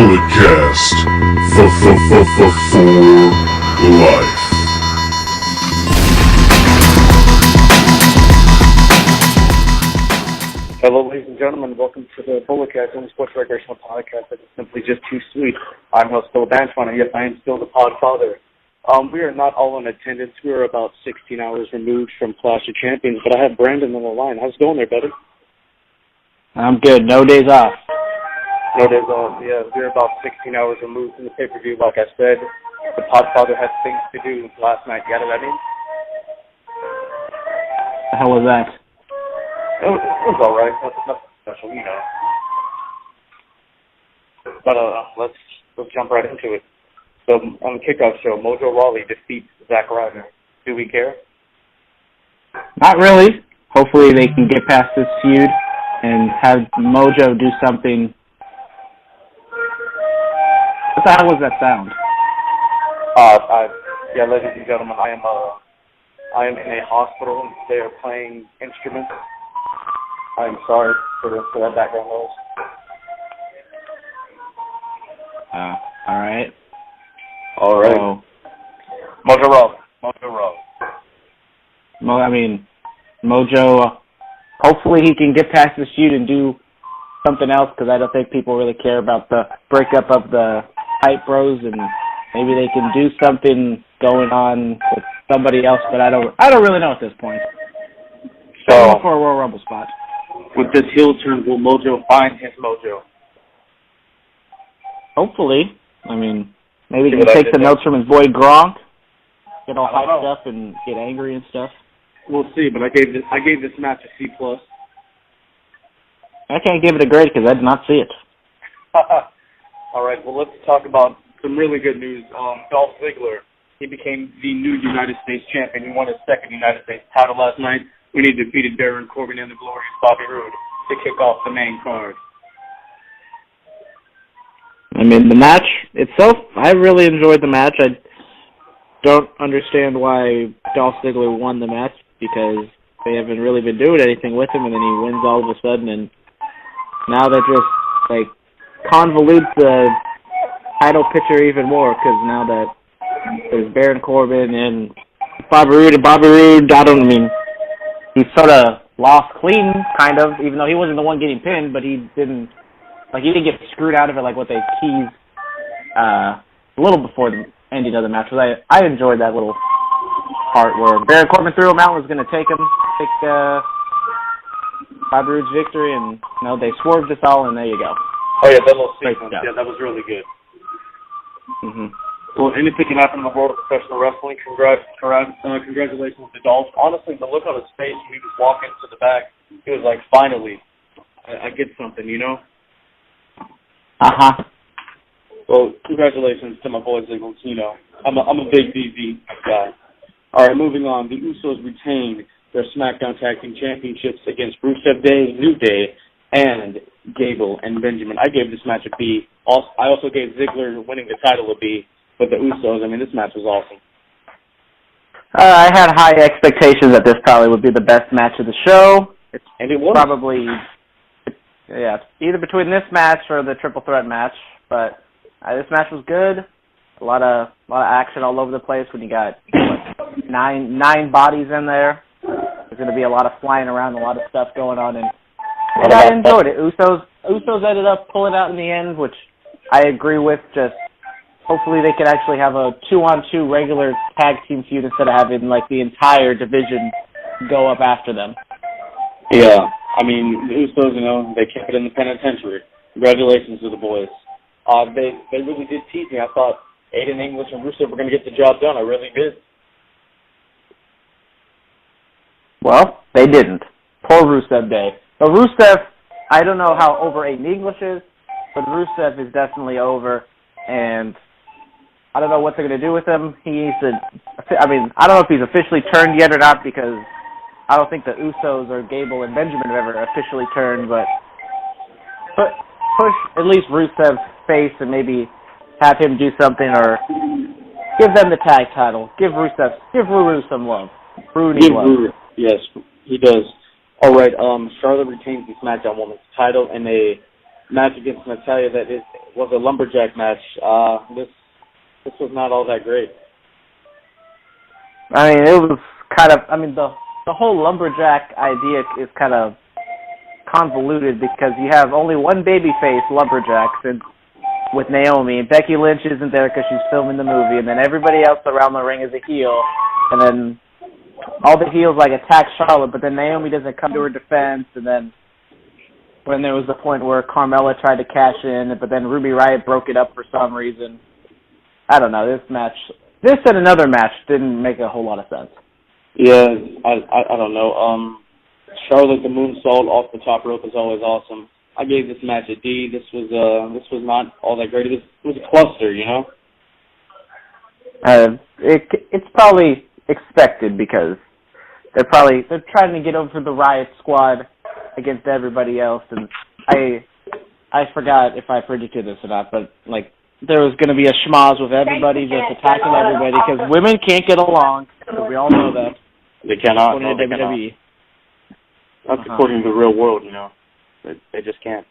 Bulletcast for life. Hello, ladies and gentlemen. Welcome to the Bulletcast, only sports recreational podcast that is simply just too sweet. I'm host Phillip and Brandon, and yes, I am still the podfather. We are not all in attendance. We are about 16 hours removed from Clash of Champions, but I have Brandon on the line. How's it going there, buddy? I'm good. No days off. No days off. Yeah, we're about 16 hours removed from the pay-per-view. Like I said, the podfather had things to do last night. You got what I mean? The hell was that? It was all right. Nothing special, you know. But let's jump right into it. So on the kickoff show, Mojo Rawley defeats Zack Ryder. Do we care? Not really. Hopefully they can get past this feud and have Mojo do something. What the hell was that sound? Yeah, ladies and gentlemen, I am in a hospital and they are playing instruments. I'm sorry for that background noise. All right. All right. So, Mojo Rawley. Mojo, hopefully he can get past this feud and do something else, because I don't think people really care about the breakup of the Hype Bros, and maybe they can do something going on with somebody else, but I don't really know at this point. So for a Royal Rumble spot. With this heel turn, will Mojo find his mojo? Hopefully. Maybe he can take the notes from his boy Gronk, get all hyped up and get angry and stuff. We'll see, but I gave this match a C+. I can't give it a grade because I did not see it. All right, well, let's talk about some really good news. Dolph Ziggler, he became the new United States champion. He won his second United States title last night when he defeated Baron Corbin and the glorious Bobby Roode to kick off the main card. The match itself, I really enjoyed the match. I don't understand why Dolph Ziggler won the match, because they haven't really been doing anything with him, and then he wins all of a sudden, and now they're just, convolute the title picture even more, because now that there's Baron Corbin and Bobby Roode, he sort of lost clean, kind of, even though he wasn't the one getting pinned, but he didn't get screwed out of it like what they teased a little before the ending of the match. I enjoyed that little part where Baron Corbin threw him out, was going to take Bobby Roode's victory, and they swerved us all, and there you go. Oh yeah, that little sequence, yeah, that was really good. Mm-hmm. Well, anything can happen in the world of professional wrestling. Congratulations to Dolph. Honestly, the look on his face when he was walking to the back, he was like, finally, I get something, you know? Uh-huh. Well, congratulations to my boy Ziggler. I'm a big DV guy. All right, moving on. The Usos retained their SmackDown Tag Team Championships against Rusev Day, New Day, and Gable and Benjamin. I gave this match a B. I also gave Ziggler winning the title a B. But the Usos, this match was awesome. I had high expectations that this probably would be the best match of the show. And it was. Probably, either between this match or the triple threat match. But this match was good. A lot of action all over the place when you got nine bodies in there. There's going to be a lot of flying around, a lot of stuff going on, and I enjoyed it. Usos ended up pulling out in the end, which I agree with. Just hopefully they could actually have a 2-on-2 regular tag team feud instead of having the entire division go up after them. Yeah, the Usos, they kept it in the penitentiary. Congratulations to the boys. They really did tease me. I thought Aiden English and Rusev were going to get the job done. I really did. Well, they didn't. Poor Rusev Day. But Rusev, I don't know how over Aiden English is, but Rusev is definitely over, and I don't know what they're going to do with him. I don't know if he's officially turned yet or not, because I don't think the Usos or Gable and Benjamin have ever officially turned, but push at least Rusev's face and maybe have him do something, or give them the tag title. Give Ruru some love. Ruru needs love. Yes, he does. All right, Charlotte retains the SmackDown Women's title in a match against Natalia that it was a lumberjack match. This was not all that great. I mean, it was kind of. I mean, the whole lumberjack idea is kind of convoluted because you have only one babyface lumberjack with Naomi, and Becky Lynch isn't there because she's filming the movie, and then everybody else around the ring is a heel, and then all the heels like attack Charlotte, but then Naomi doesn't come to her defense, and then when there was the point where Carmella tried to cash in, but then Ruby Riott broke it up for some reason. I don't know, this and another match didn't make a whole lot of sense. Yeah, I don't know. Charlotte the moonsault off the top rope is always awesome. I gave this match a D. This was not all that great. It was a cluster, you know. It's probably expected because they're trying to get over the Riot Squad against everybody else, and I forgot if I predicted this or not, but like there was going to be a schmoz with everybody just attacking everybody because women can't get along. So we all know that. They cannot. According to WWE. That's according to the real world, you know. They just can't.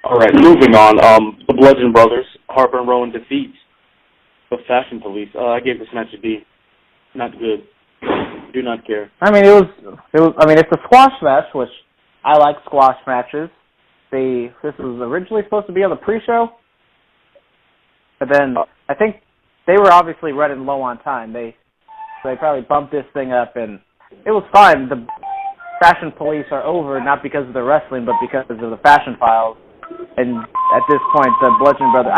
All right, moving on. The Bludgeon Brothers, Harper and Rowan defeat the Fashion Police. I gave this match a D. Not good. Do not care. I mean, it was. I mean, it's a squash match, which I like squash matches. This was originally supposed to be on the pre-show, but then I think they were obviously running low on time. They probably bumped this thing up, and it was fine. The Fashion Police are over, not because of the wrestling, but because of the fashion files. And at this point, the Bludgeon Brothers,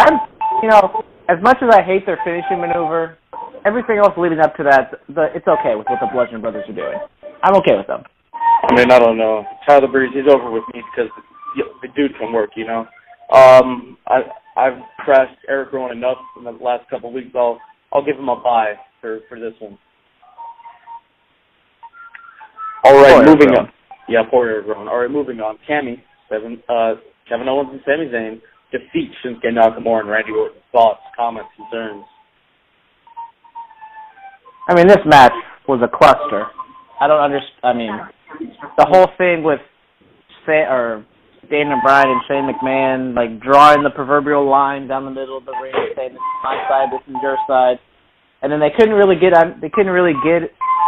as much as I hate their finishing maneuver, everything else leading up to that, it's okay with what the Bludgeon Brothers are doing. I'm okay with them. I mean, I don't know. Tyler Breeze is over with me because the dude can work, you know. I've crashed Eric Rowan enough in the last couple of weeks. I'll give him a bye for this one. All right, moving on. Yeah, poor Eric Rowan. All right, moving on. Kevin Owens and Sami Zayn defeat Shinsuke Nakamura and Randy Orton. Thoughts, comments, concerns? I mean, this match was a cluster. I don't understand. I mean, the whole thing with Daniel Bryan and Shane McMahon, like drawing the proverbial line down the middle of the ring, saying this is my side, this is your side, and then they couldn't really get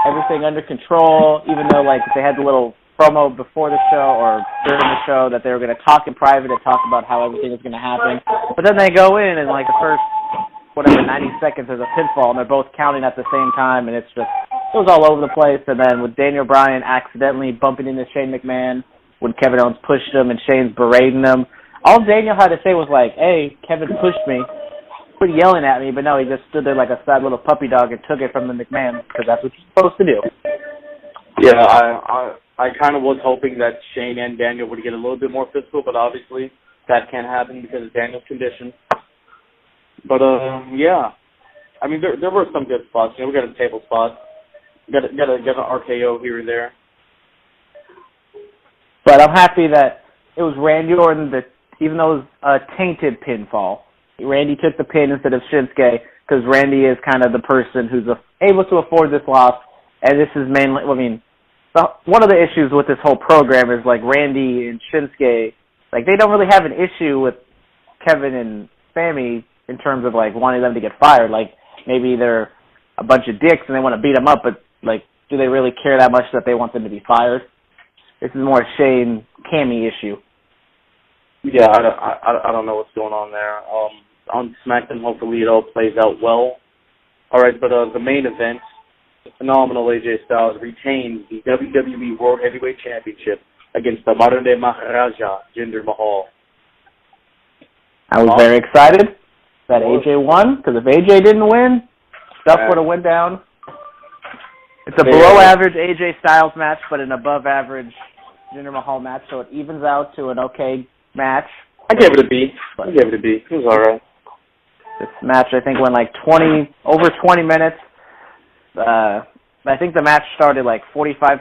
everything under control, even though like they had the little promo before the show or during the show that they were going to talk in private and talk about how everything was going to happen. But then they go in and like the first 90 seconds there's a pinfall and they're both counting at the same time, and it was all over the place. And then with Daniel Bryan accidentally bumping into Shane McMahon when Kevin Owens pushed him and Shane's berating him, all Daniel had to say was like, "Hey, Kevin pushed me. Quit yelling at me," but no, he just stood there like a sad little puppy dog and took it from the McMahon because that's what you're supposed to do. Yeah, I kind of was hoping that Shane and Daniel would get a little bit more physical, but obviously that can't happen because of Daniel's condition. But yeah, I mean there were some good spots. You know, we got a table spot, got an RKO here and there. But I'm happy that it was Randy Orton that, even though it was a tainted pinfall, Randy took the pin instead of Shinsuke because Randy is kind of the person who's able to afford this loss. And this is mainly, one of the issues with this whole program is like Randy and Shinsuke, like they don't really have an issue with Kevin and Sami in terms of like wanting them to get fired. Like maybe they're a bunch of dicks and they want to beat them up, but like do they really care that much that they want them to be fired? This is more a Shane Cammy issue. Yeah, I don't know what's going on there. On SmackDown, hopefully it all plays out well. All right, but the main event, the phenomenal AJ Styles retains the WWE World Heavyweight Championship against the modern-day Maharaja, Jinder Mahal. I was very excited that AJ won, because if AJ didn't win, stuff would have went down. It's a below-average AJ Styles match, but an above-average Jinder Mahal match, so it evens out to an okay match. I gave it a B. It was all right. This match, I think, went like over 20 minutes. I think the match started like 45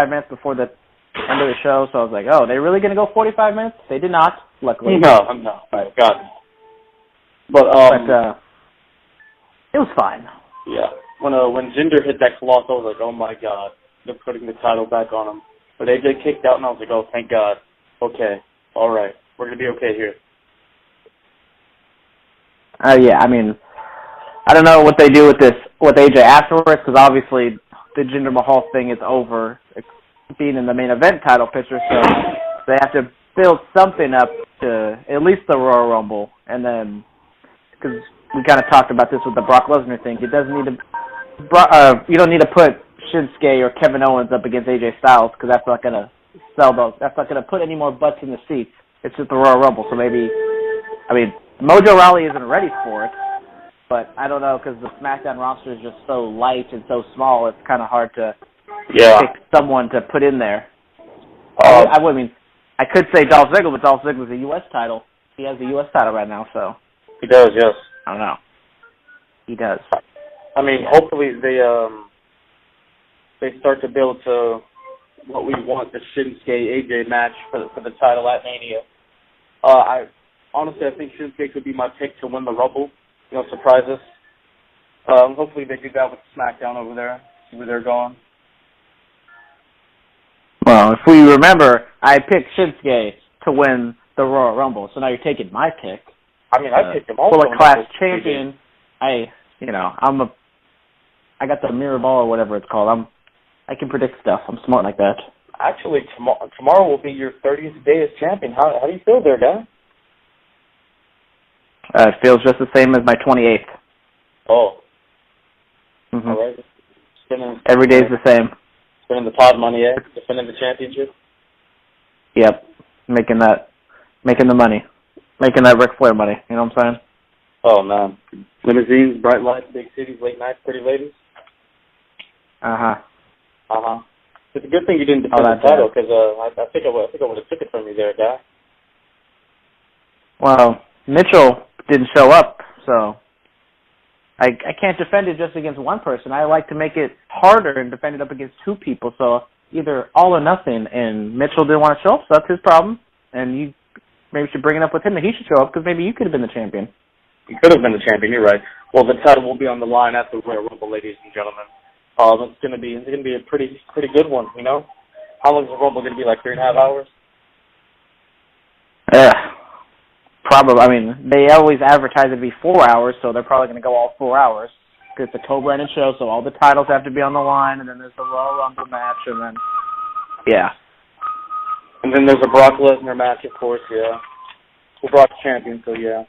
minutes before the end of the show, so I was like, oh, they're really going to go 45 minutes? They did not, luckily. No. Thank God. But it was fine. Yeah. When Jinder hit that cloth, I was like, oh, my God. They're putting the title back on him. But AJ kicked out, and I was like, oh, thank God. Okay. All right. We're going to be okay here. Yeah, I mean, I don't know what they do with AJ afterwards, because obviously the Jinder Mahal thing is over, being in the main event title picture, so they have to build something up to at least the Royal Rumble, and then, because we kind of talked about this with the Brock Lesnar thing, it doesn't need to, you don't need to put Shinsuke or Kevin Owens up against AJ Styles, because that's not going to sell those, that's not going to put any more butts in the seats. It's just the Royal Rumble, so maybe, I mean, Mojo Rawley isn't ready for it, but I don't know, because the SmackDown roster is just so light and so small, it's kind of hard to pick someone to put in there. I mean, I could say Dolph Ziggler, but Dolph Ziggler's a U.S. title. He has the U.S. title right now, so. He does, yes. I don't know. He does. I mean, hopefully they start to build to what we want, the Shinsuke-AJ match for the title at Mania. Honestly, I think Shinsuke could be my pick to win the Rumble. Surprise us. Hopefully they do that with SmackDown over there. See where they're going. Well, if we remember, I picked Shinsuke to win the Royal Rumble, so now you're taking my pick. I mean, I picked him also. Phillip Clash champion. I got the mirror ball or whatever it's called. I can predict stuff. I'm smart like that. Actually, tomorrow will be your 30th day as champion. How do you feel there, guy? It feels just the same as my 28th. Oh. Mm-hmm. All right. Every day's the same. Spending the pod money, eh? Defending the championship? Yep. Making the money. Making that Ric Flair money. You know what I'm saying? Oh, man. Limousines, bright lights, big cities, late nights, pretty ladies? Uh-huh. Uh-huh. It's a good thing you didn't defend the title, because I think I would have took it from you there, guy. Well, Mitchell didn't show up, so I can't defend it just against one person. I like to make it harder and defend it up against two people, so either all or nothing, and Mitchell didn't want to show up, so that's his problem, and you maybe should bring it up with him that he should show up, because maybe you could have been the champion. You could have been the champion, you're right. Well, the title will be on the line at the Royal Rumble, ladies and gentlemen. It's gonna be a pretty good one, you know? How long is the Rumble gonna be, like 3.5 hours? Yeah. Probably. I mean, they always advertise it to be 4 hours, so they're probably going to go all 4 hours. Because it's a co-branded show, so all the titles have to be on the line, and then there's the Royal Rumble match, and then, yeah. And then there's a Brock Lesnar match, of course, yeah. Well, Brock's champion, so yeah.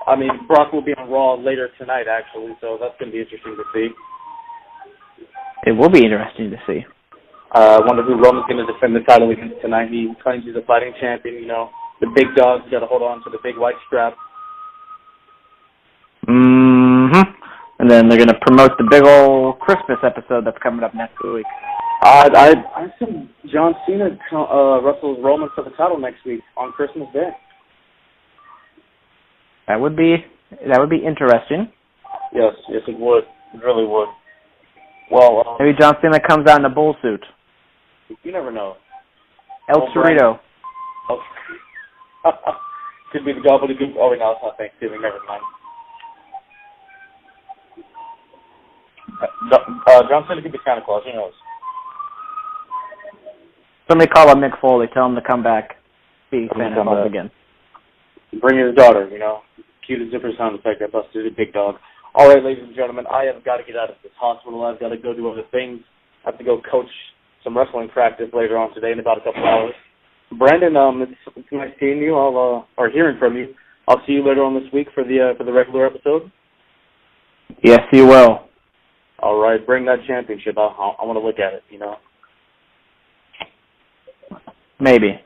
I mean, Brock will be on Raw later tonight, actually, so that's going to be interesting to see. It will be interesting to see. I wonder who Roman's going to defend the title against tonight. He claims he's a fighting champion, you know. The big dog's got to hold on to the big white strap. Mm-hmm. And then they're going to promote the big old Christmas episode that's coming up next week. I assume John Cena wrestles Roman for the title next week on Christmas Day. That would be interesting. Yes, it would. It really would. Well, maybe John Cena comes out in a bull suit. You never know. El Torito. Could be the gobbledygook. Oh, no, it's not Thanksgiving. Never mind. John Cena could be Santa Claus. Who knows? Somebody call up Mick Foley. Tell him to come back. Be Santa Claus again. Bring his daughter, you know. Cue the zipper sound effect. I busted a big dog. All right, ladies and gentlemen, I have got to get out of this hospital. I've got to go do other things. I have to go coach some wrestling practice later on today in about a couple hours. Brandon, it's nice seeing you. Or hearing from you. I'll see you later on this week for the regular episode. Yes, you will. All right, bring that championship. I want to look at it. You know. Maybe.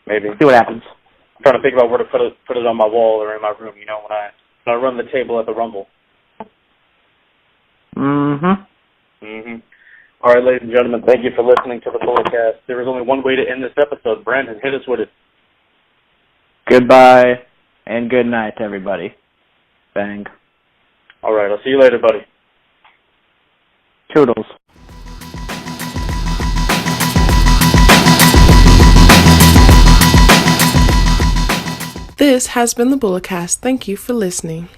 See what happens. I'm trying to think about where to put it on my wall or in my room. You know, when I run the table at the Rumble. All right, ladies and gentlemen, thank you for listening to the Bulletcast. There is only one way to end this episode. Brandon, hit us with it. Goodbye and good night, everybody. Bang. All right, I'll see you later, buddy. Toodles. This has been the Bulletcast. Thank you for listening.